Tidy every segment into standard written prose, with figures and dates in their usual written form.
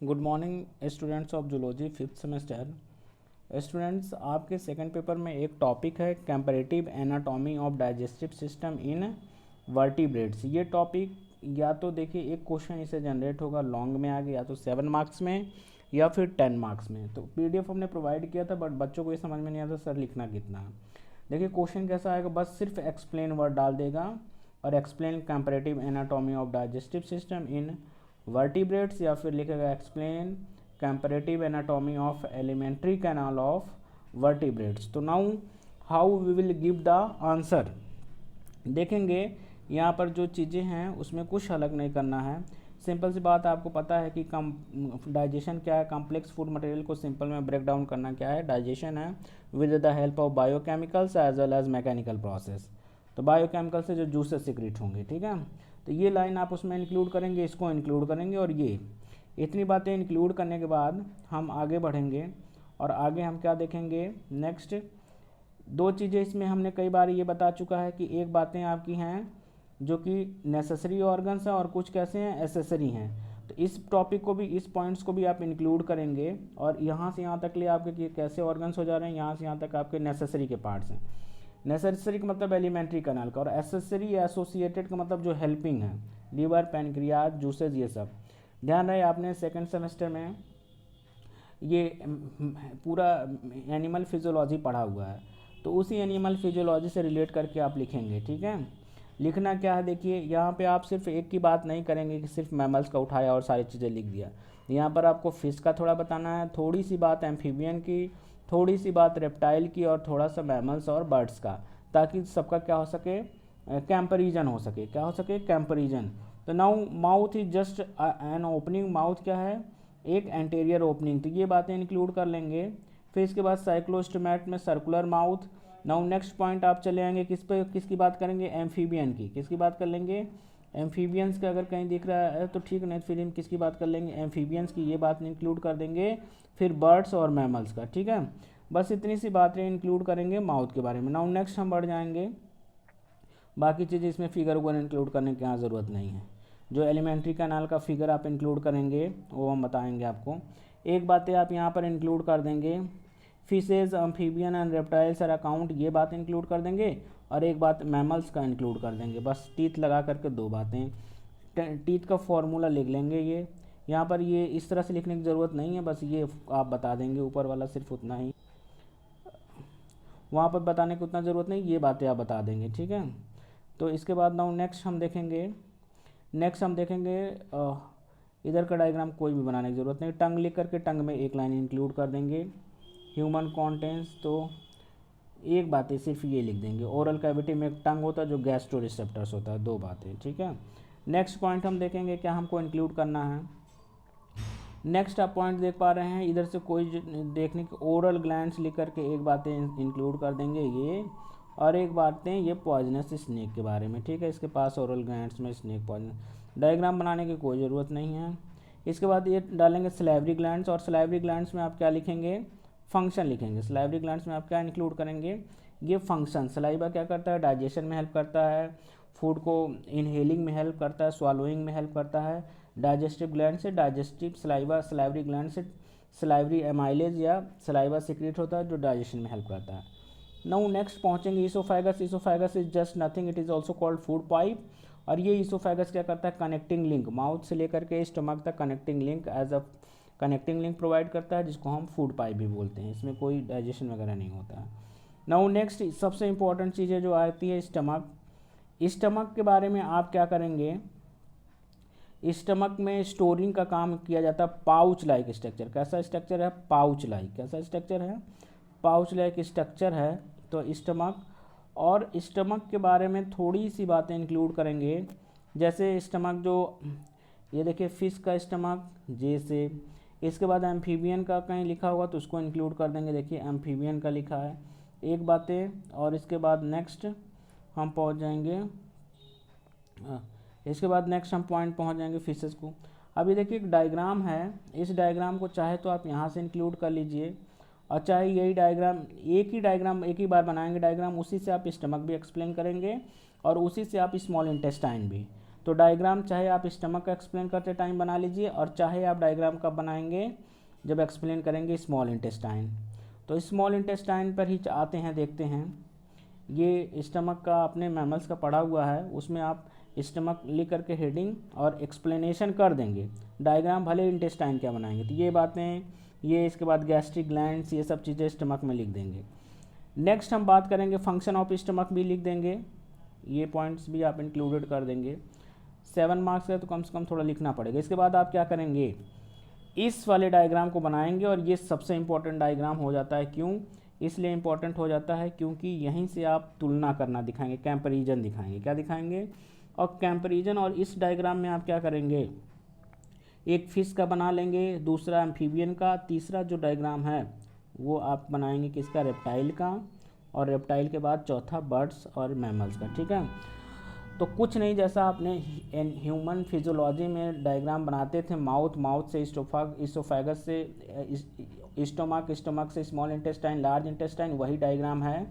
Good morning students of zoology fifth semester. Students, आपके second paper में एक topic है comparative anatomy of digestive system in vertebrates. ये topic या तो देखिए एक क्वेश्चन इसे जनरेट होगा लॉन्ग में आगे, या तो 7 मार्क्स में या फिर 10 मार्क्स में। तो पीडीएफ हमने प्रोवाइड किया था, बट बच्चों को ये समझ में नहीं आता सर लिखना कितना है। देखिए क्वेश्चन कैसा आएगा, बस सिर्फ एक्सप्लेन वर्ड डाल देगा और explain comparative anatomy of digestive system in vertebrates, या फिर लिखेगा explain comparative anatomy of alimentary canal of vertebrates. तो now how we will give the answer. देखेंगे यहाँ पर जो चीज़ें हैं उसमें कुछ अलग नहीं करना है। सिंपल सी बात, आपको पता है कि डाइजेशन क्या है। कॉम्प्लेक्स फूड मटेरियल को सिंपल में ब्रेक डाउन करना क्या है, डाइजेशन है, with the help of biochemicals as well as mechanical process. तो बायोकेमिकल से जो जूसेस सिक्रीट होंगे, ठीक है। तो ये लाइन आप उसमें इंक्लूड करेंगे, इसको इंक्लूड करेंगे, और ये इतनी बातें इंक्लूड करने के बाद हम आगे बढ़ेंगे। और आगे हम क्या देखेंगे, नेक्स्ट दो चीज़ें इसमें हमने कई बार ये बता चुका है कि एक बातें आपकी हैं जो कि नेसेसरी ऑर्गन्स हैं और कुछ कैसे हैं, एसेसरी हैं। तो इस टॉपिक को भी, इस पॉइंट्स को भी आप इंक्लूड करेंगे। और यहाँ से यहाँ तक ले आपके कैसे ऑर्गन्स हो जा रहे हैं, यहाँ से यहाँ तक आपके नेसेसरी के पार्ट्स हैं। नेसेसरी का मतलब एलिमेंट्री कैनाल का, और एसेसरी एसोसिएटेड का मतलब जो हेल्पिंग है, लीवर, पैनक्रियाज, जूसेज, ये सब। ध्यान रहे आपने सेकंड सेमेस्टर में ये पूरा एनिमल फिजियोलॉजी पढ़ा हुआ है, तो उसी एनिमल फिजियोलॉजी से रिलेट करके आप लिखेंगे, ठीक है। लिखना क्या है, देखिए यहाँ पे आप सिर्फ एक की बात नहीं करेंगे कि सिर्फ मैमल्स का उठाया और सारी चीज़ें लिख दिया। यहाँ पर आपको फिश का थोड़ा बताना है, थोड़ी सी बात एम्फीबियन की, थोड़ी सी बात रेप्टाइल की, और थोड़ा सा मैमल्स और बर्ड्स का, ताकि सबका क्या हो सके, कंपैरिजन हो सके। क्या हो सके, कंपैरिजन। तो now mouth is just an opening. Mouth क्या है, एक एंटेरियर ओपनिंग। तो ये बातें इंक्लूड कर लेंगे। फिर इसके बाद साइक्लोस्टोमेट में circular mouth. Now next point आप चले आएंगे किस पे, किसकी बात करेंगे, एम्फीबियन की। किसकी बात कर लेंगे, एम्फीबियंस का। अगर कहीं दिख रहा है तो ठीक, नहीं फिर किसकी बात कर लेंगे, एम्फीबियंस की। ये बात इंक्लूड कर देंगे। फिर बर्ड्स और मैमल्स का, ठीक है। बस इतनी सी बातें इंक्लूड करेंगे माउथ के बारे में। नाउ नेक्स्ट हम बढ़ जाएंगे, बाकी चीज़ें इसमें फिगर वगैरह इंक्लूड करने की यहाँ ज़रूरत नहीं है। जो एलिमेंट्री कैनाल का फिगर आप इंक्लूड करेंगे वो हम बताएंगे आपको। एक बातें आप यहाँ पर इंक्लूड कर देंगे, fishes, amphibian and reptiles are account, ये बात इंक्लूड कर देंगे। और एक बात मैमल्स का इंक्लूड कर देंगे। बस टीथ लगा करके दो बातें। टीथ का फॉर्मूला लिख लेंगे। ये यहाँ पर ये इस तरह से लिखने की ज़रूरत नहीं है, बस ये आप बता देंगे ऊपर वाला, सिर्फ उतना ही। वहाँ पर बताने की उतना ज़रूरत नहीं, ये बातें आप बता देंगे, ठीक है। तो इसके बाद नाउ नेक्स्ट हम देखेंगे, इधर का डायग्राम कोई भी बनाने की ज़रूरत नहीं। टंग लिख करके टंग में एक लाइन इंक्लूड कर देंगे। ह्यूमन कॉन्टेंट्स, तो एक बातें सिर्फ ये लिख देंगे। ओरल कैविटी में एक टंग होता है जो गैस्ट्रो रिसेप्टर्स होता है, दो बातें, ठीक है। नेक्स्ट पॉइंट हम देखेंगे क्या हमको इंक्लूड करना है। नेक्स्ट आप पॉइंट देख पा रहे हैं, इधर से कोई देखने की, ओरल ग्लैंड्स लिख करके एक बातें इंक्लूड कर देंगे ये, और एक बातें ये पॉइजनस स्नेक के बारे में, ठीक है। इसके पास ओरल ग्लैंड्स में स्नेक पॉइजन। डायग्राम बनाने की कोई ज़रूरत नहीं है। इसके बाद ये डालेंगे सलाइवरी ग्लैंड्स, और सलाइवरी ग्लैंड्स में आप क्या लिखेंगे, फंक्शन लिखेंगे। सलाइवरी ग्लैंड्स में आप क्या इंक्लूड करेंगे, ये फंक्शन। सलाइवा क्या करता है, डाइजेशन में हेल्प करता है, फूड को इनहेलिंग में हेल्प करता है, स्वालोइंग में हेल्प करता है। डाइजेस्टिव ग्लैंड से डाइजेस्टिव सलाइवा, सलाइवरी ग्लैंड से सलाइवरी एमाइलेज या सलाइवा सिक्रेट होता है जो डाइजेशन में हेल्प करता है। नाउ नेक्स्ट पहुंचेंगे oesophagus. Oesophagus is just nothing, it is also called food pipe. और ये ईसोफेगस क्या करता है, कनेक्टिंग लिंक, माउथ से लेकर के स्टमक तक connecting link, as a connecting link provide करता है, जिसको हम फूड पाइप भी बोलते हैं। इसमें कोई डाइजेशन वगैरह नहीं होता है। नाउ नेक्स्ट सबसे इंपॉर्टेंट चीज़ें जो आती है, स्टमक। स्टमक के बारे में आप क्या करेंगे, स्टमक में स्टोरिंग का काम किया जाता है। पाउच लाइक स्ट्रक्चर, कैसा स्ट्रक्चर है, पाउच लाइक, कैसा स्ट्रक्चर है, पाउच लाइक स्ट्रक्चर है। तो स्टमक, और स्टमक के बारे में थोड़ी सी बातें इंक्लूड करेंगे, जैसे स्टमक जो, ये देखिए फिश का स्टमक जैसे। इसके बाद एम्फीबियन का कहीं लिखा होगा तो उसको इंक्लूड कर देंगे। देखिए एम्फीबियन का लिखा है, एक बातें। और इसके बाद नेक्स्ट हम पहुंच जाएंगे, इसके बाद नेक्स्ट हम पॉइंट पहुंच जाएंगे फिशेस को। अभी देखिए एक डायग्राम है, इस डायग्राम को चाहे तो आप यहाँ से इंक्लूड कर लीजिए, और चाहे यही डायग्राम, एक ही बार बनाएंगे डायग्राम, उसी से आप स्टमक भी एक्सप्लेन करेंगे और उसी से आप स्मॉल इंटेस्टाइन भी। तो डायग्राम चाहे आप स्टमक का एक्सप्लेन करते टाइम बना लीजिए, और चाहे आप डायग्राम कब बनाएंगे, जब एक्सप्लेन करेंगे स्मॉल इंटेस्टाइन। तो स्मॉल इंटेस्टाइन पर ही आते हैं, देखते हैं। ये स्टमक का अपने मैमल्स का पढ़ा हुआ है, उसमें आप स्टमक लिख करके हेडिंग और एक्सप्लेनेशन कर देंगे, डायग्राम भले इंटेस्टाइन क्या बनाएंगे। तो ये बातें, ये इसके बाद गैस्ट्रिक ग्लैंड्स, ये सब चीज़ें स्टमक में लिख देंगे। नेक्स्ट हम बात करेंगे फंक्शन ऑफ स्टमक भी लिख देंगे, ये पॉइंट्स भी आप इंक्लूडेड कर देंगे। 7 मार्क्स है तो कम से कम थोड़ा लिखना पड़ेगा। इसके बाद आप क्या करेंगे, इस वाले डायग्राम को बनाएंगे, और ये सबसे इम्पोर्टेंट डायग्राम हो जाता है। क्यों इसलिए इम्पोर्टेंट हो जाता है, क्योंकि यहीं से आप तुलना करना दिखाएंगे, कंपैरिजन दिखाएंगे। क्या दिखाएंगे, और कंपैरिजन। और इस डायग्राम में आप क्या करेंगे, एक फिश का बना लेंगे, दूसरा एम्फीबियन का, तीसरा जो डायग्राम है वो आप बनाएंगे किसका, रेप्टाइल का, और रेप्टाइल के बाद चौथा बर्ड्स और मैमल्स का। ठीक है, तो कुछ नहीं, जैसा आपने ह्यूमन फिजियोलॉजी में डायग्राम बनाते थे, माउथ से इसोफेगस से स्टोमक से स्मॉल इंटेस्टाइन, लार्ज इंटेस्टाइन, वही डायग्राम है।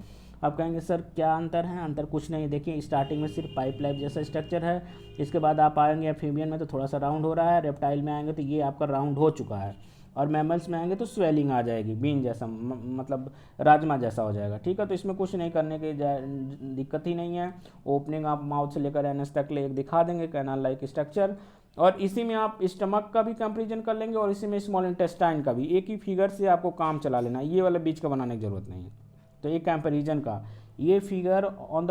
आप कहेंगे सर क्या अंतर है, अंतर कुछ नहीं। देखिए स्टार्टिंग में सिर्फ पाइपलाइन जैसा स्ट्रक्चर है, इसके बाद आप आएंगे एम्फीबियन में तो थोड़ा सा राउंड हो रहा है, रेप्टाइल में आएंगे तो ये आपका राउंड हो चुका है, और मैमल्स में आएंगे तो स्वेलिंग आ जाएगी, बीन जैसा, मतलब राजमा जैसा हो जाएगा। ठीक है, तो इसमें कुछ नहीं करने की दिक्कत ही नहीं है। ओपनिंग आप माउथ से लेकर एनएस तक ले दिखा देंगे, कैनाल लाइक स्ट्रक्चर, और इसी में आप स्टमक का भी कंपेरिजन कर लेंगे, और इसी में स्मॉल इंटेस्टाइन का भी। एक ही फिगर से आपको काम चला लेना, ये वाला बीच का बनाने की जरूरत नहीं है। तो ये कंपैरिजन का, ये figure on the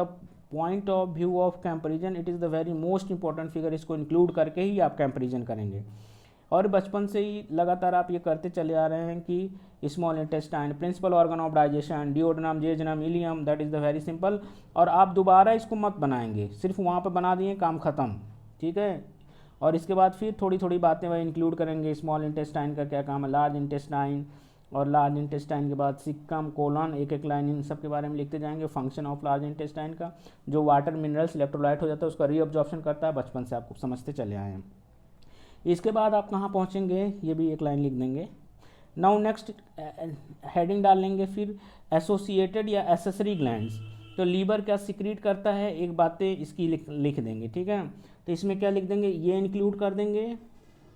point of view of comparison it is the very most important figure, इसको इंक्लूड करके ही आप कंपैरिजन करेंगे। और बचपन से ही लगातार आप ये करते चले आ रहे हैं कि small intestine, principal organ of digestion, duodenum, jejunum, ileum, that is the very simple. और आप दोबारा इसको मत बनाएंगे, सिर्फ वहाँ पर बना दिए, काम ख़त्म। ठीक है, और इसके बाद फिर थोड़ी थोड़ी बातें वह इंक्लूड करेंगे, स्मॉल इंटेस्टाइन का क्या काम है, लार्ज इंटेस्टाइन, और लार्ज इंटेस्टाइन के बाद सिक्कम, कोलन, एक एक लाइन इन सब के बारे में लिखते जाएंगे। फंक्शन ऑफ लार्ज इंटेस्टाइन का, जो वाटर, मिनरल्स, इलेक्ट्रोलाइट हो जाता है उसका रीअब्जॉर्प्शन करता है, बचपन से आपको समझते चले आए हैं। इसके बाद आप कहाँ पहुँचेंगे, ये भी एक लाइन लिख देंगे। नाउ नेक्स्ट हेडिंग डाल लेंगे फिर एसोसिएटेड या एसेसरी ग्लैंड्स। तो लीवर क्या सिक्रीट करता है, एक बातें इसकी लिख देंगे। ठीक है, तो इसमें क्या लिख देंगे, ये इंक्लूड कर देंगे,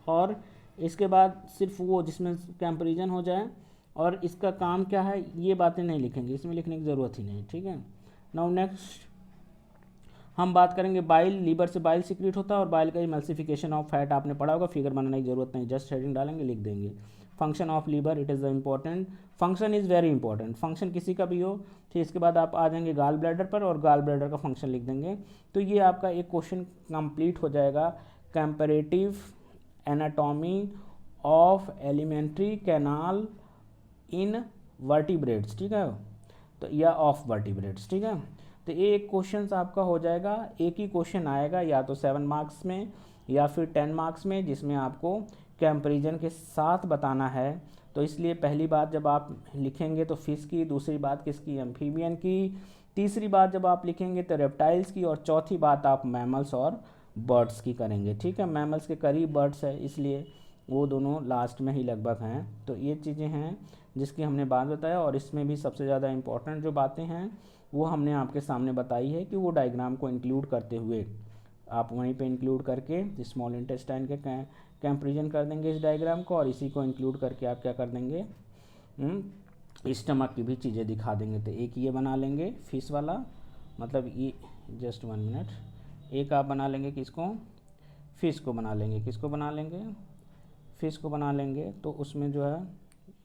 और इसके बाद सिर्फ वो जिसमें कंपैरिजन हो जाए, और इसका काम क्या है ये बातें नहीं लिखेंगे, इसमें लिखने की ज़रूरत ही नहीं। ठीक है, नाउ नेक्स्ट हम बात करेंगे बाइल। लीवर से बाइल सिक्रीट होता है, और बाइल का इमल्सिफिकेशन ऑफ फैट आपने पढ़ा होगा, फिगर बनाने की जरूरत नहीं, जस्ट हेडिंग डालेंगे, लिख देंगे। Function of liver, it is the important, function is very important, function किसी का भी हो। फिर इसके बाद आप आ जाएंगे गाल ब्लैडर पर, और गाल ब्लैडर का फंक्शन लिख देंगे। तो ये आपका एक क्वेश्चन कंप्लीट हो जाएगा, comparative anatomy of alimentary canal in vertebrates. ठीक है, तो या ऑफ वर्टिब्रेट्स। ठीक है, तो ये एक क्वेश्चन आपका हो जाएगा, एक ही क्वेश्चन आएगा, या तो 7 मार्क्स में या फिर 10 मार्क्स में, जिसमें आपको कंपैरिजन के साथ बताना है। तो इसलिए पहली बात जब आप लिखेंगे तो फिश की, दूसरी बात किसकी, एम्फीबियन की, तीसरी बात जब आप लिखेंगे तो रेप्टाइल्स की, और चौथी बात आप मैमल्स और बर्ड्स की करेंगे। ठीक है, मैमल्स के करीब बर्ड्स है, इसलिए वो दोनों लास्ट में ही लगभग हैं। तो ये चीज़ें हैं जिसकी हमने बात बताया, और इसमें भी सबसे ज़्यादा इम्पोर्टेंट जो बातें हैं वो हमने आपके सामने बताई है, कि वो डायग्राम को इंक्लूड करते हुए आप वहीं पे इंक्लूड करके स्मॉल इंटेस्टाइन के कंपैरिजन कर देंगे इस डायग्राम को, और इसी को इंक्लूड करके आप क्या कर देंगे, स्टमक की भी चीज़ें दिखा देंगे। तो एक ये बना लेंगे फिश वाला, मतलब ये जस्ट 1 मिनट, एक आप बना लेंगे किसको, फिश को बना लेंगे, किसको बना लेंगे, फिश को बना लेंगे। तो उसमें जो है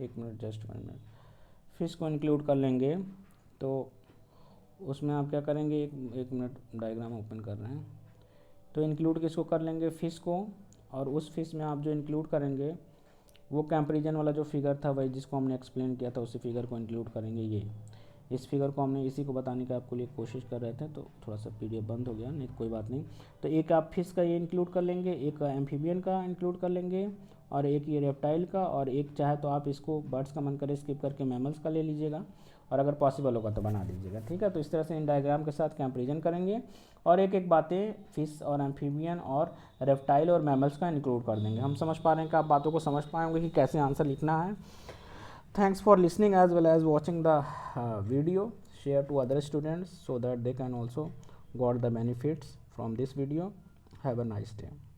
1 मिनट, जस्ट 1 मिनट, फिश को इंक्लूड कर लेंगे। तो उसमें आप क्या करेंगे, एक मिनट डायग्राम ओपन कर रहे हैं। तो इंक्लूड किसको कर लेंगे, फ़िश को, और उस फिश में आप जो इंक्लूड करेंगे वो कंपैरिजन वाला जो फिगर था वही जिसको हमने एक्सप्लेन किया था, उसी फिगर को इंक्लूड करेंगे। ये इस फिगर को हमने इसी को बताने का आपको लिए कोशिश कर रहे थे, तो थोड़ा सा PDF बंद हो गया, नहीं कोई बात नहीं। तो एक आप फिश का ये इंक्लूड कर लेंगे, एक एम्फीबियन का इंक्लूड कर लेंगे, और एक ये रेप्टाइल का, और एक चाहे तो आप इसको बर्ड्स का मन करे स्किप करके मैमल्स का ले लीजिएगा, और अगर पॉसिबल होगा तो बना दीजिएगा। ठीक है, तो इस तरह से इन डायग्राम के साथ कंपैरिजन करेंगे, और एक एक बातें फिश और एम्फीबियन और रेप्टाइल और मैमल्स का इंक्लूड कर देंगे। हम समझ पा रहे हैं कि आप बातों को समझ पाएंगे कि कैसे आंसर लिखना है। Thanks for listening as well as watching the video. Share to other students so that they can also got the benefits from this video. Have a nice day.